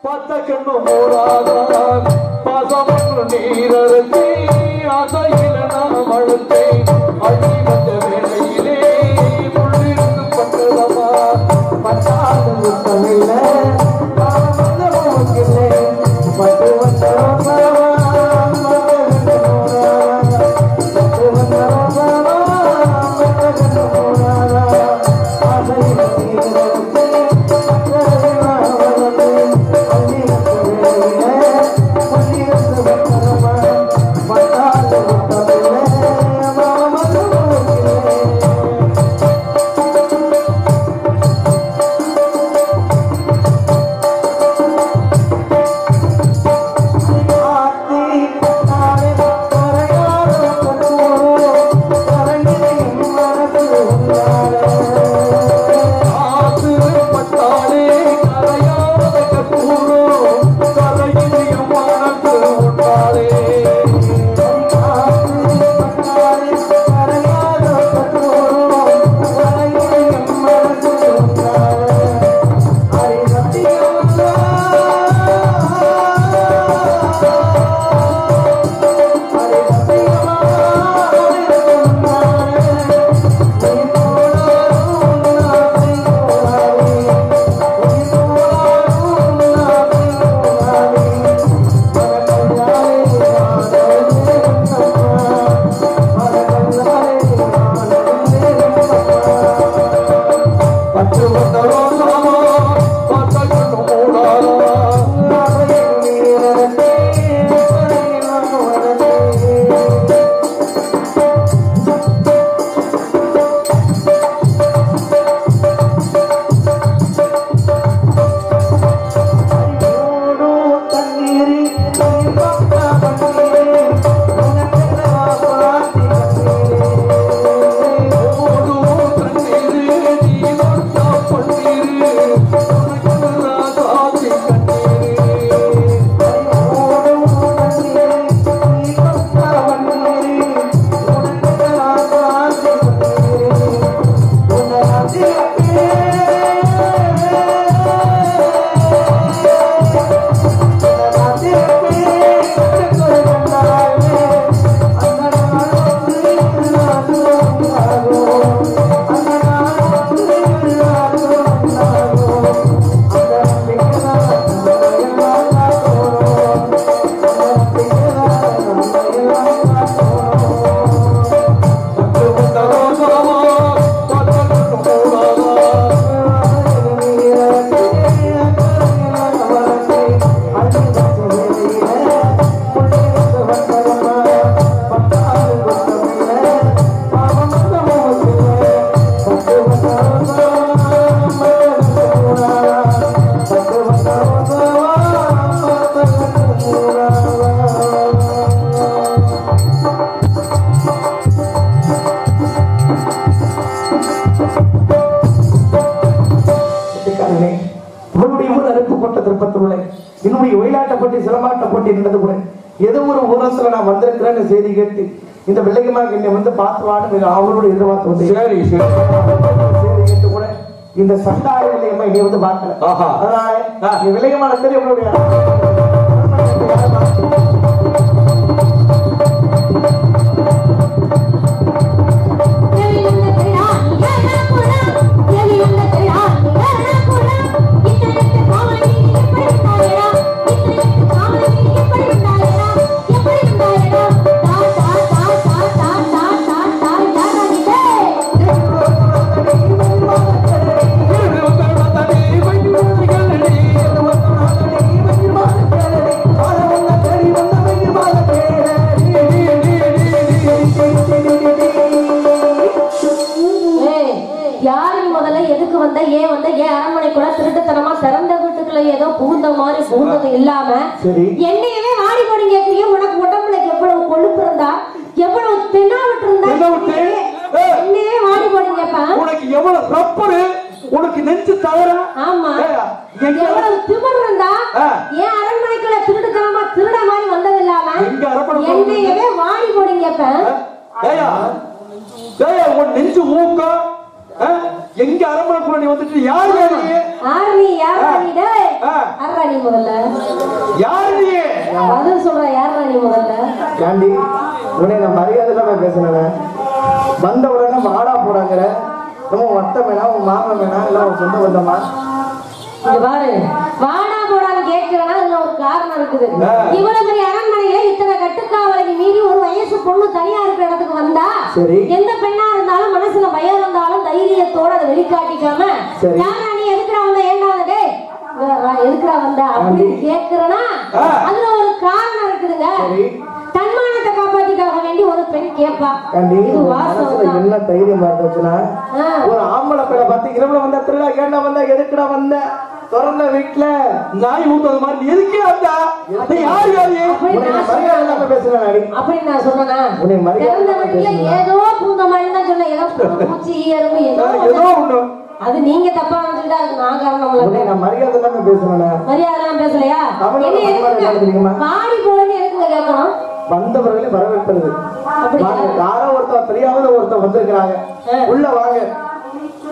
பத்தக்கண்ணு மூடாதான் பாசமற்று நீரத்தை அசையில நாம் அழுத்தை அழி வந்த வேளையிலே முள்ளிருந்து பட்டதமா பட்டாது முத்தமில்ல பட்டு என்னுடைய ஒயிலாட்டப்பட்டு சிலம்பாட்டப்பட்டு இருந்தது கூட ஏதோ ஒரு ஊரத்துல நான் வந்திருக்கிறேன்னு செய்தி கேட்டு இந்த பிள்ளைகமாக என்னை வந்து பார்த்துவான்னு அவரோட எதிர்பார்த்து வந்து செய்தி கேட்டு கூட இந்த சண்டாய நிலையமா என்னை வந்து பார்க்கல. அதனால விலையமான தெரியும் என்னையவே வாடி போடி கேக்குறீங்க. உனக்கு உடம்புல எவ்வளவு கொழுப்பு இருந்தா எவ்வளவு தென்னாவிட்டு இருந்தா என்னையவே வாடி போடி கேட்பேன். உனக்கு எவ்வளவு ரப்பரு உனக்கு நெஞ்சு தவற. ஆமா எவ்வளவு திமிர் இருந்தா ஏன் அரண்மனைக்குள்ள திருடுத்தனமா திருட மாதிரி வந்தது இல்லாம என்னையவே வாடி போடி கேட்பேன். உன் நெஞ்சு ஊக்கம் எங்க அரண்மனைக்குள்ள நீ வந்துட்டு யாரு நீ முதல்ல உடனே நான் மரியாதை இல்லாம பேசினேன். வந்த உடனே வாடா போடாங்கிற நம்ம வட்டம் வேணா உன் மாமன் வேணா இல்ல உன் சொந்த வந்தமா இங்க பாரு, வாடா போடான்னு கேட்கிறேன்னா அதுல ஒரு காரணம் இருக்குது. இவ்வளவு பெரிய அரண்மனையில இத்தனை கட்டுக்காவலைக்கு மீறி ஒரு வயசு பொண்ணு தனியா இருக்கிற இடத்துக்கு வந்தா எந்த பெண்ணா இருந்தாலும் மனசுல பயம் இருந்தாலும் தைரியத்தோட அதை வெளிக்காட்டிக்காம யாரா நீ எதுக்குடா வந்த ஏண்டா வந்த எதுக்குடா வந்த அப்படின்னு கேட்கிறேன்னா அதுல ஒரு காரணம் இருக்குதுங்க. தன்மானத்தை காப்பாத்திக்காக வேண்டி ஒரு பெண் கேட்பா. என்ன தைரியம் பார்த்துச்சுன்னா ஒரு ஆம்பளை பெண்ணை பார்த்து இரவுல வந்தா திருடா கேண்டா வந்தா எதுக்குடா வந்த திறந்த வீட்டுல நாய் ஊத்துறது மாதிரி எதுக்கே வந்தா யாரு பேசுறேன் அப்படி நான் சொன்னா ஏதோ பூந்த மாதிரி தான் சொன்னேன். ஏதோ பூச்சி எறும்பு ஏதோ ஒண்ணு அது நீங்க தப்பா வந்துட்டா அது நான் காரணம். நான் மரியாதை இல்லாம பேசுறேன். மரியாதை எல்லாம் பேசலையா? மாடி போறேன்னு எதுக்குங்க கேட்கணும்? வந்தவர்களை வரவேற்பது. யாரோ ஒருத்தர் தெரியாத ஒருத்தர் வந்திருக்கிறாங்க, உள்ள வாங்க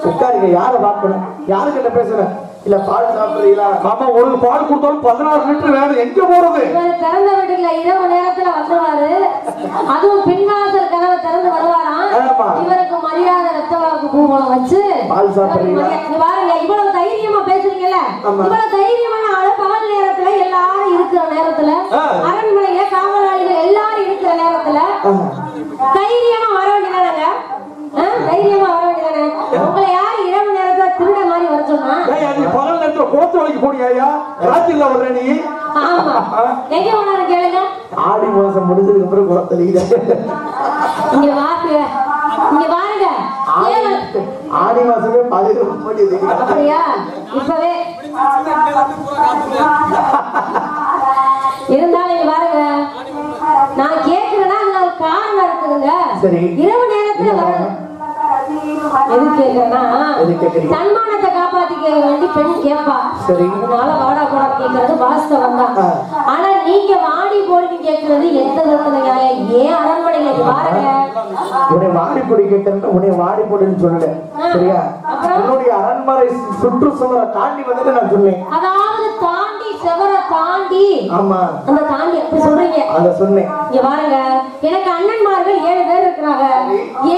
உட்காருங்க. யார பார்க்கணும், யாருக்கிட்ட பேசுறேன்? இல்ல பால் சாப்பிடுறீங்களா? மாமா ஒரு பால் கொடுத்தாலும் 16 லிட்டர் வேணும். எங்க போறது? திறந்த வீட்டுல இரவு நேரத்துல வந்துருவாரு. அதுவும் பின்வாசல் கதவை திறந்து வருவாராம். இவருக்கு மரியாதை ரத்தவாக்கு பூவலம் வச்சு பால் சாப்பிடுறீங்களா பாருங்க. இவ்வளவு தைரியமா பேசுறீங்கல்ல, இவ்வளவு தைரியமான ஆளு பகல் நேரத்துல எல்லாரும் இருக்கிற நேரத்துல அரண்மனையில காவலாளிகள் எல்லாரும் இருக்கிற நேரத்துல தைரியமா வர வேண்டியதானங்க? தைரியமா வர வேண்டியதானே? உங்களை யாரு இரவு நேரத்துல திருட மாதிரி வர சொன்னா? பகல் நேரத்துல கோத்து வளைக்கு போனியா? ராத்திரில வர்ற நீ? ஆமா, எங்க போனாரு கேளுங்க. ஆடி மாசம் முடிஞ்சதுக்கு அப்புறம் குளத்தலிங்க. இங்க வாங்க, இங்க பாருங்க. ஆடி மாசமே பாதிக்கு போட்டியது. அப்படியா? இப்பவே இருந்தாலும் இங்க பாருங்க, நான் கேக்குறேன்னா அதுல ஒரு காரணம் இருக்குதுங்க. இரவு நேரத்துல வர எது கேக்குறேன்னா தன்மானத்தை காப்பாத்திக்க வேண்டி பெண் கேட்பா. அதனால வாடா போடா கேட்கறது வாஸ்தவம் தான். ஆனா நீங்க வாடி போடி கேட்கறது எந்த விதத்துல ஏன் அரண்மனையில பாருங்க. உன்னை வாடி போடி கேட்கறது உன்னை வாடி போடுன்னு சொல்லல, சரியா? உன்னுடைய அரண்மனை சுற்றுச்சுவரை தாண்டி வந்துட்டு நான் சொன்னேன். அதாவது தாண்டி செவரை தாண்டி. ஆமா, அந்த தாண்டி எப்படி சொல்றீங்க? அத சொன்னேன். இங்க பாருங்க, எனக்கு அண்ணன்மார்கள் 7 பேர் இருக்கிறாங்க.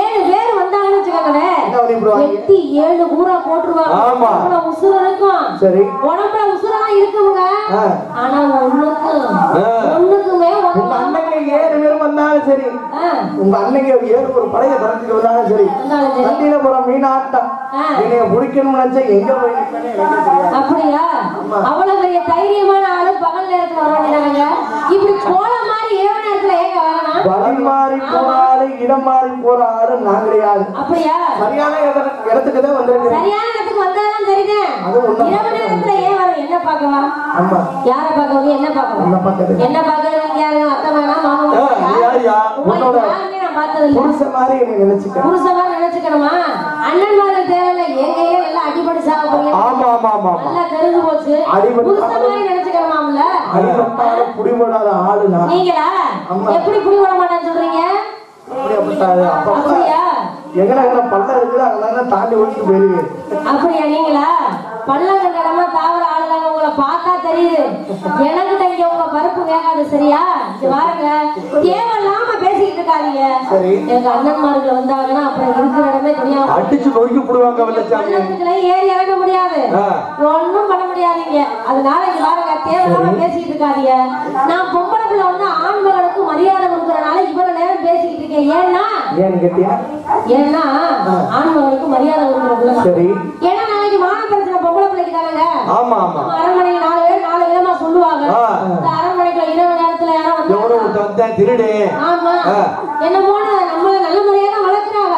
7 பேர் வந்தாங்கன்னு வச்சுக்கோங்களேன், 7 ஊரா போட்டுருவாங்க. உடம்புல உசுறு இருக்கும், உடம்புல உசுரெல்லாம் இருக்குங்க. ஆனா ஒண்ணுக்குமே உங்க அண்ணங்க 7 பேர் வந்தாலும் சரி, உங்க அண்ணங்க 7 ஒரு படையை தரத்துக்கு வந்தாலும் சரி, தண்ணியில போற மீனாட்டம் நீங்க முடிக்கணும்னு நினைச்சா எங்க போய் நிற்பேன்னு. அப்படியா? அவ்வளவு பெரிய தைரியமான ஆளு பகல் நேரத்துல வர வேண்டியதாங்க. இப்படி கோல மாதிரி இரவு நேரத்துல ஏங்க வரணும்? வழி மாறி போற ஆளு இடம் மாறி போற ஆளு நான் கிடையாது. அப்படியா? சரியான இடத்துக்கு தான் வந்திருக்கேன். சரியான இடத்துக்கு வந்தாதான் தெரியுது. இரவு நேரத்துல ஏன் வர? என்ன பார்க்கலாம்? ஆமா, யார பார்க்கணும்? என்ன பார்க்கணும்? என்ன பார்க்கறது? யாரு? அத்தை வேணா மாமா உன்னோட நான் பார்த்தது இல்ல. புருஷன் மாதிரி நினைச்சுக்க. புருஷன் மாதிரி நினைச்சுக்கணுமா? அண்ணன்மார்கள் தேவையில்லை. எங்கேயே எல்லாம் அடிபடி சாக போறீங்க. ஆமா ஆமா ஆமா, நல்லா தெரிஞ்சு போச்சு. புருஷன் மாதிரி நினைச்சுக்கணுமாம்ல. அடிபட்டாலும் புடிபடாத ஆளுனா நீங்களா? எப்படி புடிபட மாட்டேன்னு சொல்றீங்க? அப்படியா? எங்கன பள்ளம் இருக்குது அங்கதான் தாண்டி ஓடிட்டு போயிருவீங்க. அப்படியா? நீங்களா பள்ளம் கடமா தாவர ஆளுதாங்க. உங்களை பார்த்தா தெரியுது. எனக்கு தங்க உங்க பருப்பு வேகாது, சரியா? பாருங்க, தேவையில்லாம பேசிக்கிட்டு இருக்காதீங்க. எங்க அண்ணன்மார்கள் வந்தாங்கன்னா அப்புறம் இருக்கிற இடமே தெரியாம அடிச்சு நோக்கி போடுவாங்க. பள்ளத்துக்குள்ள ஏறி இறங்க முடியாது, ஒண்ணும் பண்ண முடியாதீங்க. அதனால இங்க பாருங்க, தேவையில்லாம பேசிக்கிட்டு இருக்காதீங்க. நான் பொம்பளை பிள்ளை வந்து ஆண்மகளுக்கு மரியாதை கொடுக்கறதுனால இவ்வளவு நேரம் பேசிக்கிட்டு இருக்கேன். ஏன்னா ஆண்மகளுக்கு மரியாதை கொடுக்கறதுல. ஏன்னா நாளைக்கு மான பிரச்சனை பொம்பளை பிள்ளைக்கு தானங்க. அரண்மனைக்கு 4 பேர் 4 விதமா சொல்லுவாங்க. அரண்மனைக்குள்ள இரவு நேரத்துல யாரோ வந்து திருடு. ஆமா, என்ன போன நம்மள நல்ல முறையாக வளர்க்கிறாங்க.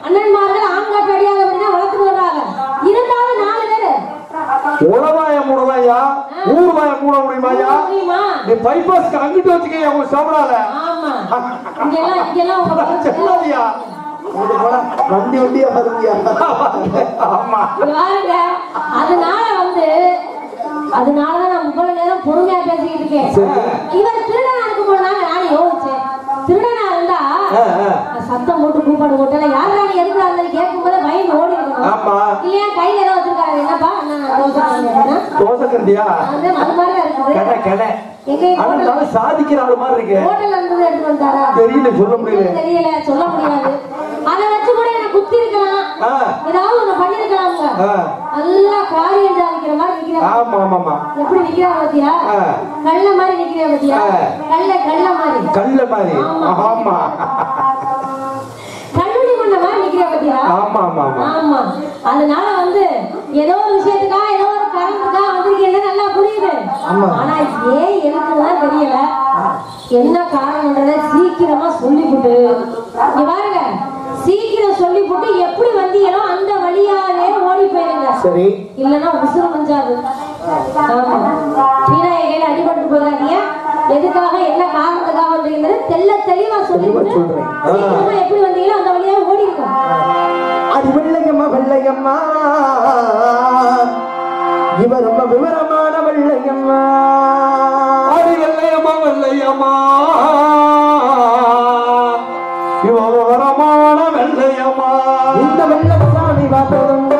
அண்ணன்மார்கள் ஆண்காட்டு அடியாதபடினா வளர்த்துட்டு வர்றாங்க. இருந்தாலும் 4 பேரு உளவாய மூடலாயா, ஊர்வாய மூட முடியுமாயா? நீ பைபாஸ்க்கு அங்கிட்டு வச்சுக்க அவங்க சாப்பிடாத. ஆமா, இங்கெல்லாம் உங்க சொல்லாதியா வண்டி வண்டியா வருவியா? ஆமா பாருங்க, அதனாலதான் நான் இவ்வளவு நேரம் பொறுமையா பேசிக்கிட்டு இருக்கேன். இவர் திருடனா இருக்கும் போது நானும் யோசிச்சேன். திருடனா இருந்தா சத்தம் போட்டு கூப்பாடு போட்டேன். யாரா நீ எதுக்குறாங்க கேட்கும் போது பயந்து ஓடி இருக்கணும். இருக்கும். ஆமா. இல்லையா கையில ஏதோ வச்சிருக்காங்க. என்னப்பா தோசை கண்டியா அது மாதிரி இருக்குது. கடை கடை எங்க அதனால சாதிக்கிற ஆளு மாதிரி இருக்கு. ஹோட்டல்ல இருந்து எடுத்து வந்தாரா தெரியல, சொல்ல முடியல. தெரியல, சொல்ல முடியாது. அதை வச்சு கூட எனக்கு குத்தி இருக்கலாம், ஏதாவது ஒண்ணு பண்ணிருக்கலாம்ங்க. நல்லா காரியம் சாதிக்கிற மாதிரி நிக்கிறேன். ஆமா ஆமா ஆமா. எப்படி நிக்கிறா பாத்தியா? கள்ள மாதிரி நிக்கிறா பாத்தியா? கள்ள மாதிரி. கள்ள மாதிரி. ஆமா. கல்லூரி மண்ண மாதிரி நிக்கிறா பாத்தியா? ஆமா ஆமா ஆமா. அதனால வந்து ஏதோ ஒரு விஷயத்துக்காக ஏதோ ஒரு காரணத்துக்காக வந்திருக்கீங்க, நல்லா புரியுது. ஆனா ஏன் எனக்குதான் தெரியல. என்ன காரணம்ன்றத சீக்கிரமா சொல்லிவிட்டு பாருங்க. சீக்கிரம் சொல்லிவிட்டு எப்படி வந்தீங்களோ அந்த வழியாவே ஓடி போயிருங்க. சரி, இல்லன்னா உசுறு மஞ்சாது. ஆமா, வீணாயில அடிபட்டு போயிடாதீங்க. எதுக்காக என்ன காரணத்துக்காக வந்தீங்கன்னு தெளிவா சொல்லிவிட்டு சீக்கிரமா எப்படி வந்தீங்களோ அந்த வழியாவே ஓடி இருக்க. அது வெள்ளையம்மா வெள்ளையம்மா, இவ ரொம்ப விவரமான வெள்ளையம்மா. அது வெள்ளையம்மா வெள்ளையம்மா, இவ விவரமான வெள்ளையம்மா. இந்த வெள்ளச்சாமி பார்த்ததுங்க,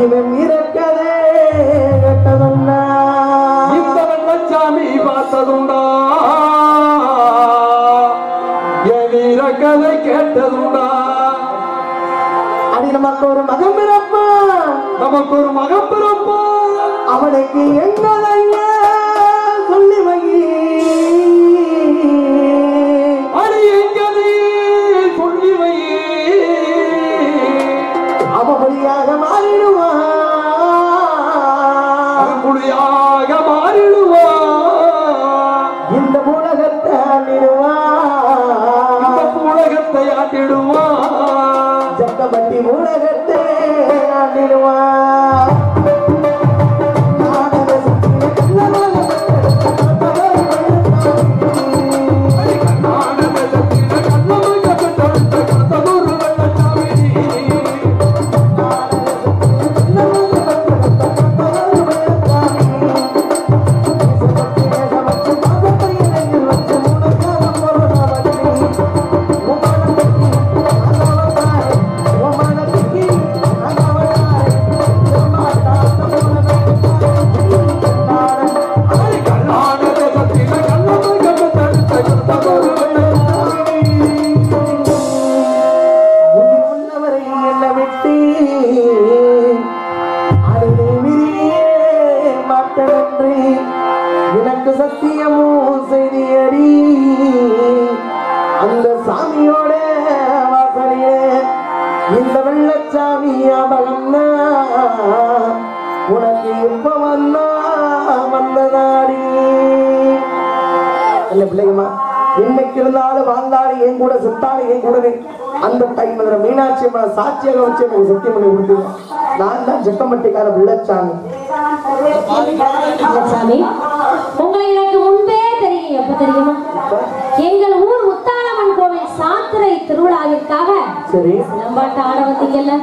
இவன் இருக்கதே வெட்டதுண்டா. இந்த வெள்ளச்சாமி பார்த்ததுண்டா, என் இருக்கதை கேட்டதுண்டா. அடி நமக்கு ஒரு மகன் பிறப்பா, நமக்கு ஒரு மகன் பிறப்பா. அவனுக்கு எங்களைய சொல்லி வை, அடி எங்கதை சொல்லி வை. அவன் மொழியாக மாறிடுவான், மொழியாக மாறிடுவான். இந்த உலகத்தை ஆண்டிடுவான், இந்த உலகத்தை ஆண்டிடுவான். ஜக்கபட்டி உலகத்தை ஆண்டிடுவான். எனக்கு சத்தியமும் செய்தியடி, அந்த சாமியோட வாசனையே இந்த வெள்ளச்சாமி அபகம்னா உனக்கு எப்ப வந்தா வந்ததாடி. இல்ல பிள்ளைங்கம்மா, என்னைக்கு இருந்தாலும் வாழ்ந்தாலும் என் கூட செத்தாலும் என் கூடவே அந்த டைம்ல மீனாட்சி அம்மனை சாட்சியாக வச்சு எனக்கு சத்தியம் பண்ணி கொடுத்தீங்க. நான் தான் ஜக்கம்பட்டிக்கார வெள்ளச்சாமி. உங்களை எனக்கு முன்பே தெரியும். எப்ப தெரியுமா? எங்கள் ஊர் முத்தாளம்மன் கோவில் சாத்திரை திருவிழாவிற்காக சிலம்பாட்ட ஆட வந்தீங்கல்ல,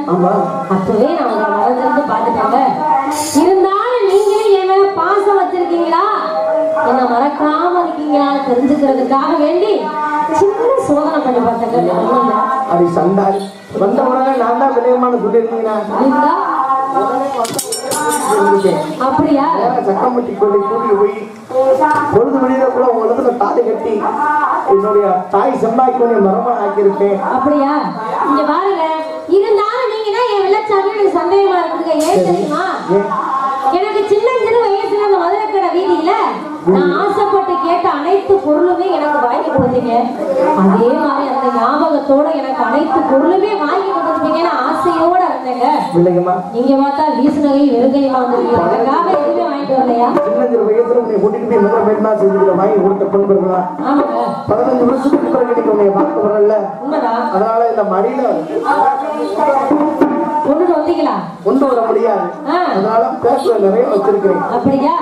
அப்பவே நான் உங்களை மறந்திருந்து பாத்துட்டாங்க. இருந்தாலும் நீங்களே என்ன பாசம் வச்சிருக்கீங்களா, என்ன மறக்காம இருக்கீங்களா தெரிஞ்சுக்கிறதுக்காக வேண்டி சின்ன சோதனை பண்ணி பார்த்தேங்க. அது சண்டாடி வந்த உடனே நான் தான் விளையமான சொல்லியிருக்கீங்களா? அப்படியா? சக்கம்பட்டி கோயிலை கூட்டி போய் பொழுது வெளியில கூட உங்க தாலி கட்டி என்னுடைய தாய் செம்பாய்க்கு மரமா ஆக்கியிருக்கேன். அப்படியா? இங்க பாருங்க, இருந்தாலும் நீங்க என் வெள்ளச்சாமி எனக்கு சந்தேகமா இருக்குங்க. ஏன் தெரியுமா? எனக்கு சின்ன வயசுல அந்த மதுரைக்கடை வீதியில நான் ஆசைப்பட்டு கேட்ட அனைத்து பொருளுமே எனக்கு வாங்கி கொடுத்தீங்க. அதே மாதிரி அந்த ஞாபகத்தோட எனக்கு அனைத்து பொருளுமே வாங்கி கொடுத்துருப்பீங்கன்னு ஆசையோட இருந்தேங்க. நீங்க பார்த்தா வீசுநகை வெறுங்கையுமா வந்திருக்கீங்க. எனக்காக எதுவுமே வாங்கிட்டு வரலையா? சின்ன வயசுல உன்னை கூட்டிட்டு போய் முதல்ல பேருனா செஞ்சுக்கிற வாங்கி கொடுத்த பொருள். ஆமாங்க, 15 வருஷத்துக்கு பிறகு நீங்க உன்னை பார்க்க வரல. உண்மைதான். அதனால இந்த மடியில கொண்டு வந்தீங்களா? கொண்டு வர முடியாது. அதனால பேசுற நிறைய வச்சிருக்கேன். அப்படியா?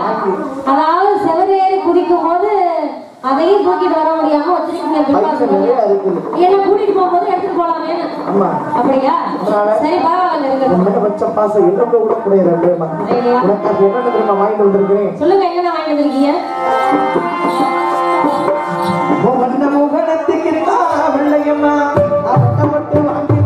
அதாவது செவரேறி குதிக்கும் போது அதையும் தூக்கிட்டு வர முடியாம வச்சிருக்கீங்க. என்ன கூட்டிட்டு போகும்போது எடுத்துட்டு போலாமே. அப்படியா? சரி, பரவாயில்ல. வச்ச பாசம் என்னோட கூட கூடிய ரெண்டுமா உனக்கு என்ன தெரியுமா வாங்கிட்டு வந்திருக்கிறேன்? சொல்லுங்க, என்ன வாங்கிட்டு வந்திருக்கீங்க? முகனத்துக்கு இருக்கா வெள்ளையம்மா, அவட்ட மட்டும் வாங்கி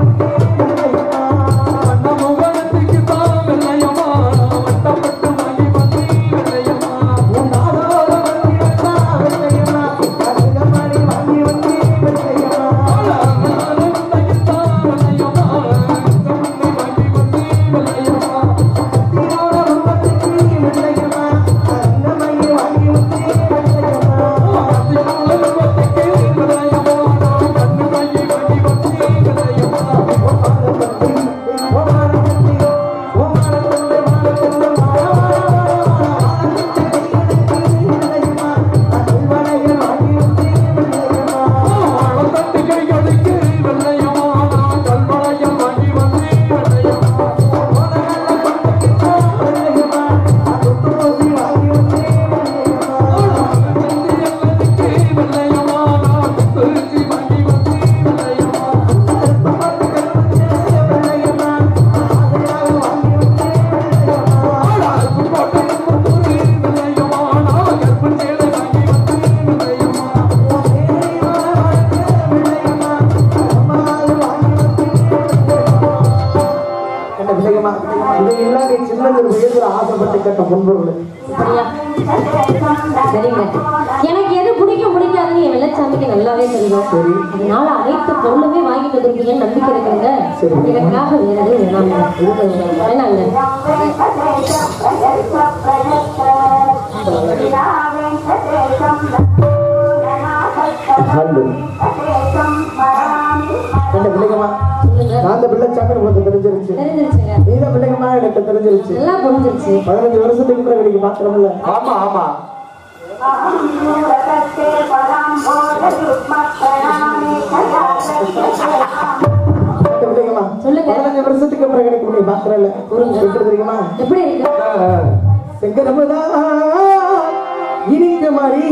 சந்தர்ப்பத்தை கேட்ட முன்பொருள் சரிங்க. எனக்கு எது பிடிக்காதுன்னு என் வெள்ளச்சாமிக்கு நல்லாவே தெரியும். சரி, அதனால அனைத்து பொருளுமே வாங்கிட்டு வந்துருக்கீங்கன்னு நம்பிக்கை இருக்குங்க. எனக்காக வேற எதுவும் வேணாங்க. வேணாங்க. அந்த பிள்ளைச்சாமி உங்களுக்கு தெரிஞ்சிருச்சு. நீதான் பிள்ளைங்கம்மா எனக்கு தெரிஞ்சிருச்சு. 15 வருஷத்துக்கு பிறகு நீங்க பாக்குறோம்ல. ஆமா ஆமா. 15 வருஷத்துக்கு பிறகு எனக்கு நீ பாக்குறல. எப்படி தெரியுமா? எப்படி இருக்கு? செங்கரமதா இனிக்க மாதிரி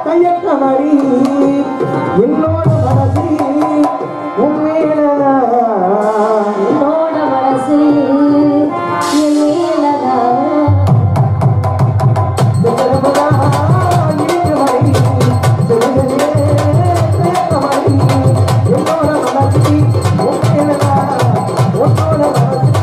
கையக்க மாதிரி என்னோட மனசு உண்மையிலதான் என்னோட மனசு என் மேலதான் செங்கரமதா இனிக்க மாதிரி என்னோட மனசு உண்மையிலதான் உன்னோட மனசு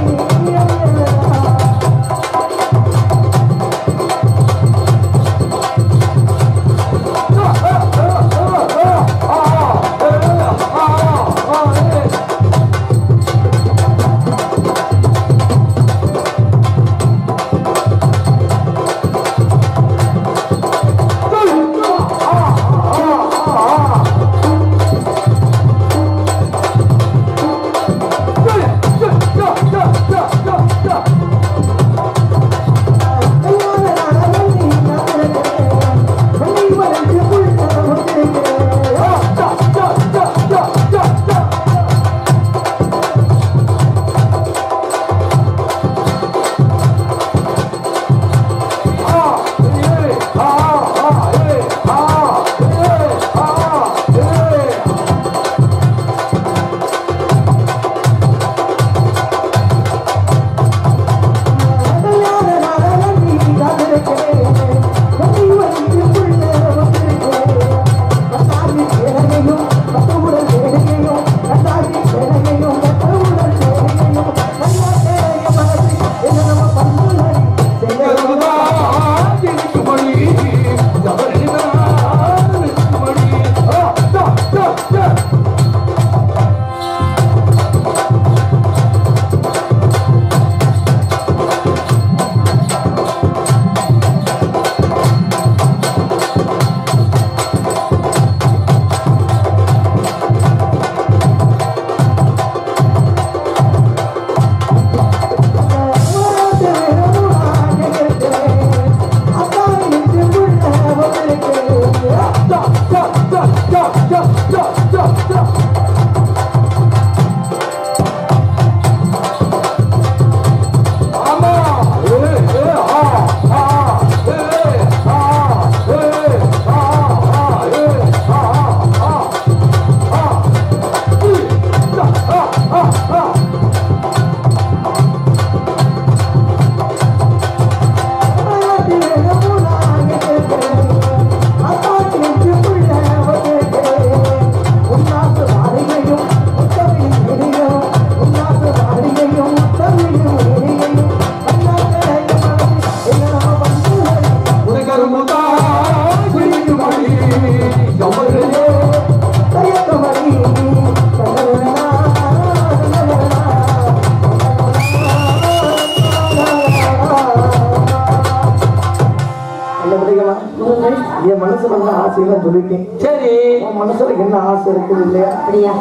என் மனசுல உள்ள ஆசையெல்லாம் சொல்லிட்டேன். சரி, உன் மனசுல என்ன ஆசை இருக்குது இல்லையா? அப்படியா?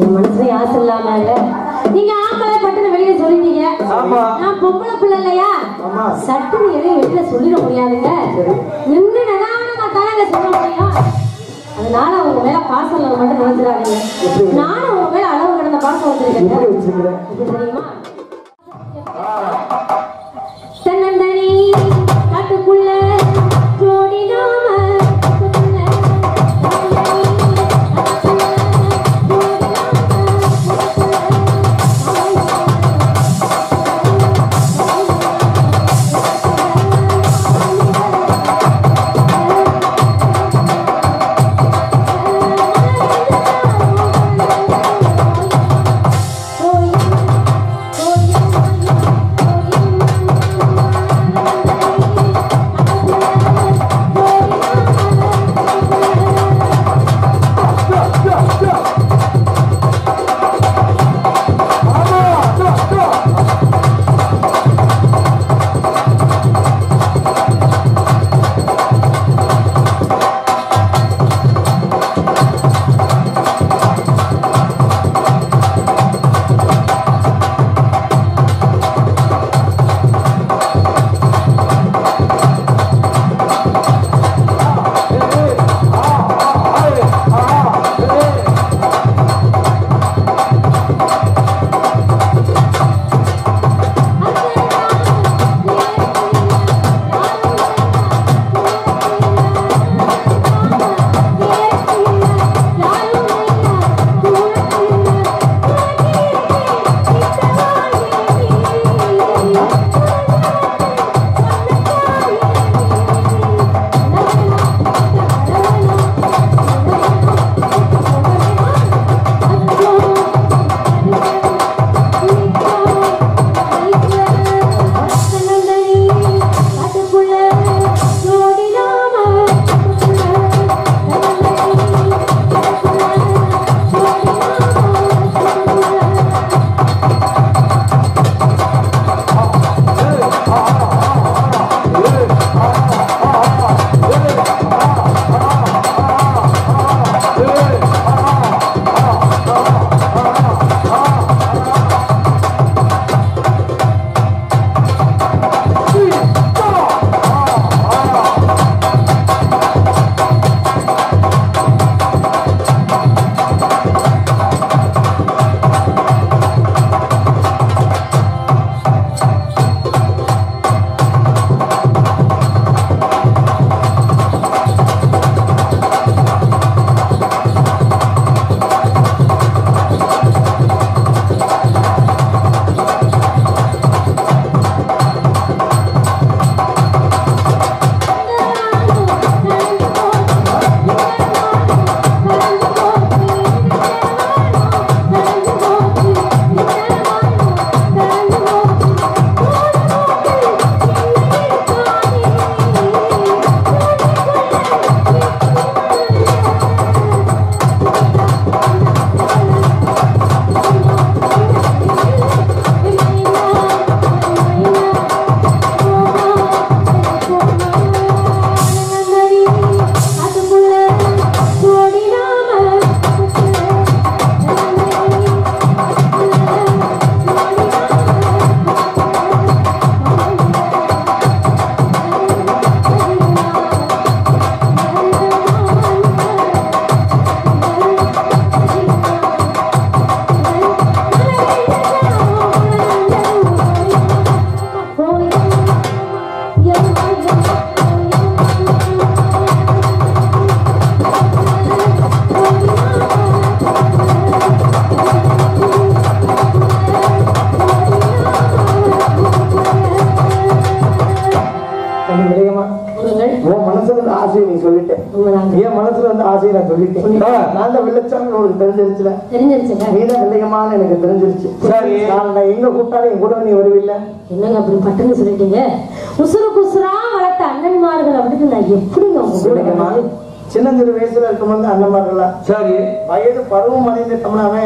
என் மனசுல ஆசை இல்லாம இல்ல. நீங்க ஆம்பளை பட்டுன்னு வெளியே சொல்லிட்டீங்க. நான் பொம்பளை பிள்ளை இல்லையா? சட்டுன்னு எதையும் வெளியில சொல்லிட முடியாதுங்க. நின்று நிதானமா தானங்க சொல்ல முடியும். அதனால உங்க மேல பாசம் மட்டும் நினைச்சிடாதீங்க. நானும் உங்க மேல அளவு கிடந்த பாசம் வச்சிருக்கேன். தெரியுமா? தன்னந்தனி காட்டுக்குள்ள ஜோடி நாம சொல்லிட்டேன். என் மனசுல வந்து ஆசையை நான் சொல்லிட்டேன். நான் தான் வெள்ளச்சாமி உனக்கு தெரிஞ்சிருச்சுல. நீதான் வெள்ளையம்மான்னு எனக்கு தெரிஞ்சிருச்சு. சரி, நான் எங்க கூப்பிட்டாலும் என் கூட நீ வருவில்லை. என்னங்க அப்படி பட்டுன்னு சொல்லிட்டீங்க? உசுறு குசுரா வளர்த்த அண்ணன்மார்கள் அப்படின்னு நான் எப்படிங்க சின்னஞ்சிறு வயசுல இருக்கும்போது அண்ணன்மார்களா? சரி, வயது பருவம் அடைந்துட்டோம்னாவே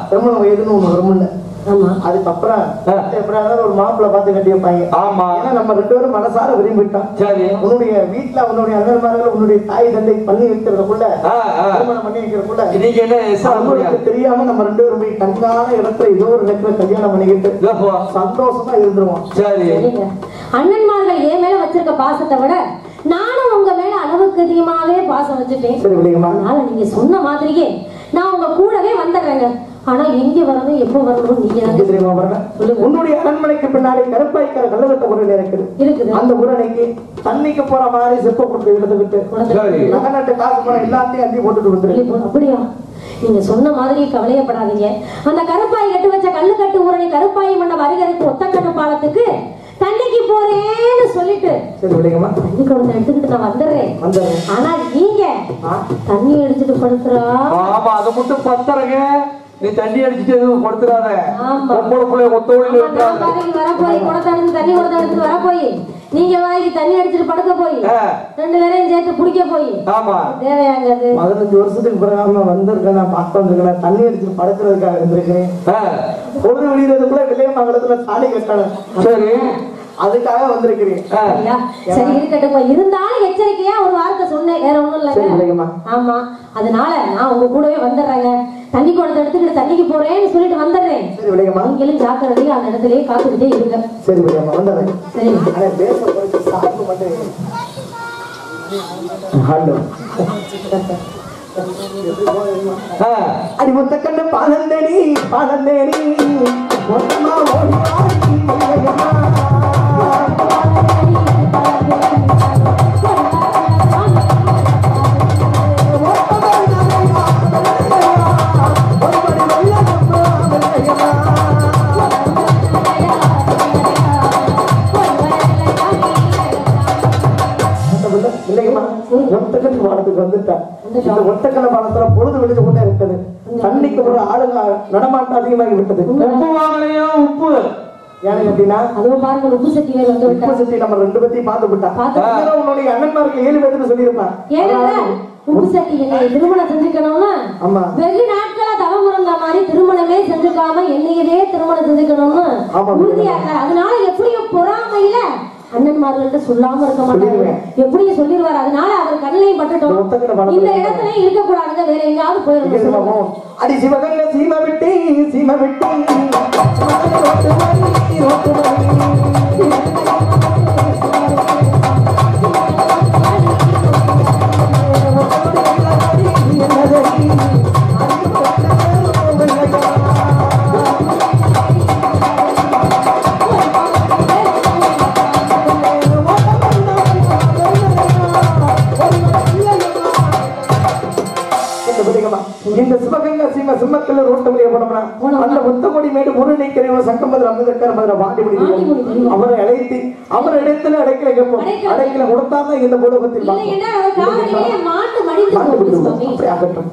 திருமண வயதுன்னு ஒண்ணு வரும்ல. அதுக்கப்புறம் எப்படியாவது ஒரு மாப்பிள்ள பார்த்து கட்டி வைப்பாங்க. ஆமா, ஏன்னா நம்ம ரெண்டு பேரும் மனசார விரும்பிட்டோம். சரி, உன்னுடைய வீட்டுல உன்னுடைய அண்ணன்மார்கள் உன்னுடைய தாய் தந்தை பண்ணி வைக்கிறதுக்குள்ள திருமணம் பண்ணி வைக்கிறதுக்குள்ள தெரியாம நம்ம ரெண்டு பேரும் போய் தங்கான இடத்துல ஏதோ ஒரு இடத்துல கல்யாணம் பண்ணிக்கிட்டு சந்தோஷமா இருந்துருவோம். சரி, அண்ணன்மார்கள் என் மேல வச்சிருக்க பாசத்தை விட நானும் உங்க மேல அளவுக்கு அதிகமாவே பாசம் வச்சுட்டேன். அதனால நீங்க சொன்ன மாதிரியே நான் உங்க கூடவே வந்துடுறேங்க. ஆனா எங்க வரணும் எப்ப வரணும் நீங்க தெரியுமா? உன்னுடைய அரண்மனைக்கு பின்னாடி கருப்பாய்க்கிற கல்லகட்ட முறையில இருக்குது. அந்த முறைக்கு தண்ணிக்கு போற மாதிரி செப்ப கொடுத்து எடுத்துக்கிட்டு நகநாட்டு காசு பணம் எல்லாத்தையும் அள்ளி போட்டுட்டு வந்துருக்கு. அப்படியா? நீங்க சொன்ன மாதிரி கவலையப்படாதீங்க. அந்த கருப்பாய் கட்டு வச்ச கல்லுக்கட்டு ஊரணி கருப்பாய் மண்ண வருகிறதுக்கு ஒத்தக்கட்டு பாலத்துக்கு தண்ணிக்கு போறேன்னு சொல்லிட்டு தண்ணி குடத்தை எடுத்துக்கிட்டு நான் வந்துடுறேன். ஆனா நீங்க தண்ணி அடிச்சுட்டு படுத்துறா? ஆமா, அதை மட்டும் பத்தறங்க. நீ தண்ணி அடிச்சுட்டு எதுவும் படுத்துறாத. வரப்போய் குடத்தை எடுத்து தண்ணி குடத்தை எடுத்துட்டு வரப்போய் நீங்க வாங்கி தண்ணி அடிச்சுட்டு படுக்க போய் ரெண்டு பேரையும் சேர்த்து பிடிக்க போய் தேவையாங்க. 15 வருஷத்துக்கு பிறகு வந்திருக்கேன். நான் பார்த்து வந்திருக்கேன். தண்ணி அடிச்சுட்டு படுக்கிறதுக்காக இருந்திருக்கேன். பொழுது விடியறதுக்குள்ள விளையமங்கலத்துல தாலி கட்டணும். சரி, அதுக்காக வந்திருக்கிறேன். சரி, இருக்கட்டும். இருந்தாலும் எச்சரிக்கையா ஒரு வார்த்தை சொன்னேன், வேற ஒண்ணும் இல்லைங்க. ஆமா, அதனால நான் உங்க கூடவே வந்துடுறேங்க. தண்ணி குடத்தை எடுத்துக்கிட்டு தண்ணிக்கு போறேன்னு சொல்லிட்டு வந்துடுறேன். நீங்களும் ஜாக்கிரதையா அந்த இடத்துலயே காத்துக்கிட்டே இருங்க. சரி விளையம்மா, வந்துடுறேன். சரி, அடி முத்த கண்டு பாலந்தேனி பாலந்தேனி மொத்தமா ஒத்தக்கட்டு பாலத்துக்கு வந்துட்டேன். இந்த ஒத்தக்கல்ல பாலத்துல பொழுது விழுந்து கொண்டே இருக்குது. தண்ணிக்கு ஒரு ஆளுங்க நடமாட்டம் அதிகமாகி விட்டது. உப்பு வாங்கலையா? உப்பு ஏன்னு கேட்டீங்கன்னா அதுவும் பாருங்க, உப்பு சட்டி வேற வந்து உப்பு சட்டி நம்ம ரெண்டு பத்தி பார்த்து விட்டா உன்னுடைய அண்ணன்மாருக்கு 7 பேருக்கு சொல்லியிருப்பான். உப்பு சட்டி என்ன திருமணம் செஞ்சுக்கணும்னா வெகு நாட்களா தவம் இருந்த மாதிரி திருமணமே செஞ்சுக்காம என்னையவே திருமணம் செஞ்சுக்கணும்னு உறுதியாக்காரு. அதனால எப்படியும் பொறாமையில அண்ணன்மார்கள்ட்ட சொல்லாம இருக்க மாட்டாங்க, எப்படியும் சொல்லிடுவாரு. அதனால அவர் கண்ணையும் பட்டுட்டோம். இந்த இடத்துல இருக்க கூடாதுங்க, வேற எங்கயாவது போயிடும். அடி சிவகங்கை சீமா விட்டு சீமா விட்டு இந்த சிவகங்கா சீமா சிம்மக்கல்ல ரோட்டு வழியா போனோம்னா அந்த முத்தமொழி மேடு முருகனைக்கரையோட சங்கம்பதில் அம்பேத்கர் மதுரை வாண்டி முடியும். அவரை அழைத்து அவர் இடத்துல அடைக்கல கேட்போம். அடைக்கல கொடுத்தாதான் இந்த பூலோகத்தில் அப்படி ஆகட்டும்.